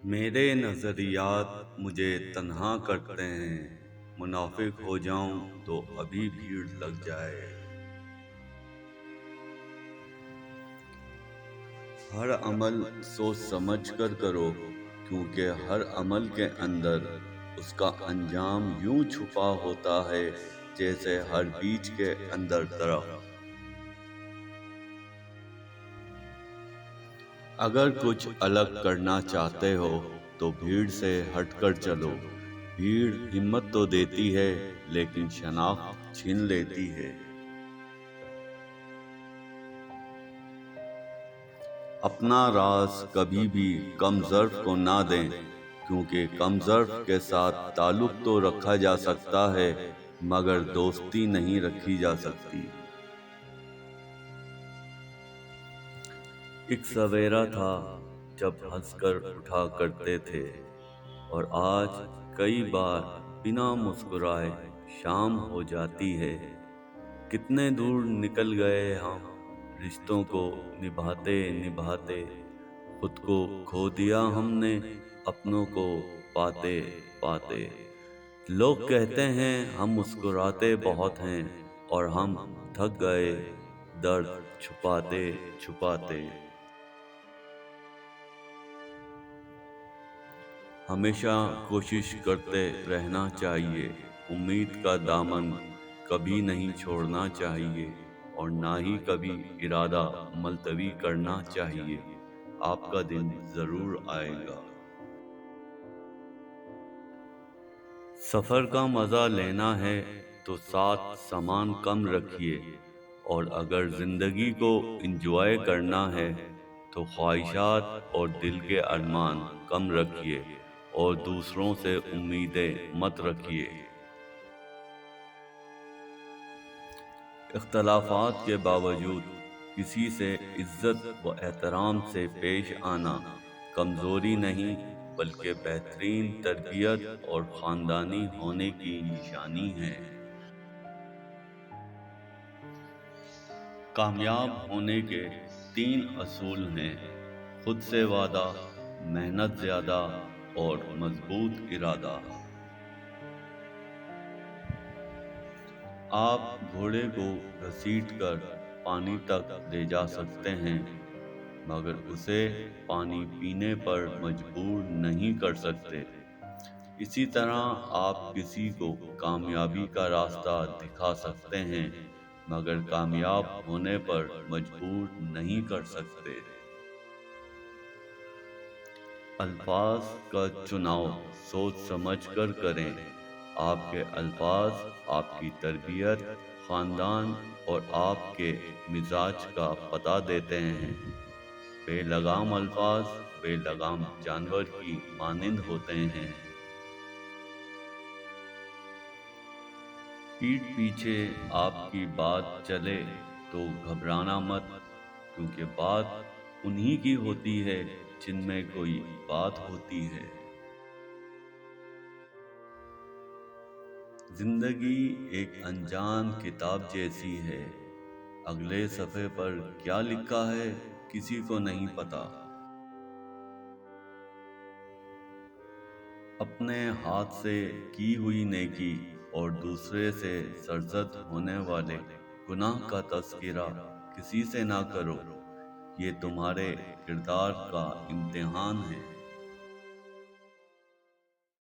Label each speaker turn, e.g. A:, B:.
A: میرے نظریات مجھے تنہا کرتے ہیں، منافق ہو جاؤں تو ابھی بھیڑ لگ جائے۔ ہر عمل سوچ سمجھ کر کرو، کیونکہ ہر عمل کے اندر اس کا انجام یوں چھپا ہوتا ہے جیسے ہر بیج کے اندر درخت۔ اگر کچھ الگ کرنا چاہتے ہو تو بھیڑ سے ہٹ کر چلو۔ بھیڑ ہمت تو دیتی ہے لیکن شناخت چھین لیتی ہے۔ اپنا راز کبھی بھی کم ظرف کو نہ دیں، کیونکہ کم ظرف کے ساتھ تعلق تو رکھا جا سکتا ہے مگر دوستی نہیں رکھی جا سکتی۔ ایک سویرا تھا جب ہنس کر اٹھا کرتے تھے، اور آج کئی بار بنا مسکرائے شام ہو جاتی ہے۔ کتنے دور نکل گئے ہم رشتوں کو نبھاتے نبھاتے، خود کو کھو دیا ہم نے اپنوں کو پاتے پاتے۔ لوگ کہتے ہیں ہم مسکراتے بہت ہیں، اور ہم تھک گئے درد چھپاتے چھپاتے۔ ہمیشہ کوشش کرتے رہنا چاہیے، امید کا دامن کبھی نہیں چھوڑنا چاہیے، اور نہ ہی کبھی ارادہ ملتوی کرنا چاہیے۔ آپ کا دن ضرور آئے گا۔ سفر کا مزہ لینا ہے تو ساتھ سامان کم رکھیے، اور اگر زندگی کو انجوائے کرنا ہے تو خواہشات اور دل کے ارمان کم رکھیے، اور دوسروں سے امیدیں مت رکھیے۔ اختلافات کے باوجود کسی سے عزت و احترام سے پیش آنا کمزوری نہیں بلکہ بہترین تربیت اور خاندانی ہونے کی نشانی ہے۔ کامیاب ہونے کے 3 اصول ہیں: خود سے وعدہ، محنت زیادہ، اور مضبوط ارادہ۔ آپ گھوڑے کو گھسیٹ کر پانی تک لے جا سکتے ہیں مگر اسے پانی پینے پر مجبور نہیں کر سکتے۔ اسی طرح آپ کسی کو کامیابی کا راستہ دکھا سکتے ہیں مگر کامیاب ہونے پر مجبور نہیں کر سکتے۔ الفاظ کا چناؤ سوچ سمجھ کر کریں۔ آپ کے الفاظ آپ کی تربیت، خاندان اور آپ کے مزاج کا پتہ دیتے ہیں۔ بے لگام الفاظ بے لگام جانور کی مانند ہوتے ہیں۔ پیٹھ پیچھے آپ کی بات چلے تو گھبرانا مت، کیونکہ بات انہی کی ہوتی ہے جن میں کوئی بات ہوتی ہے۔ زندگی ایک انجان کتاب جیسی ہے، اگلے صفحے پر کیا لکھا ہے کسی کو نہیں پتا۔ اپنے ہاتھ سے کی ہوئی نیکی اور دوسرے سے سرزد ہونے والے گناہ کا تذکرہ کسی سے نہ کرو، یہ تمہارے کردار کا امتحان ہے۔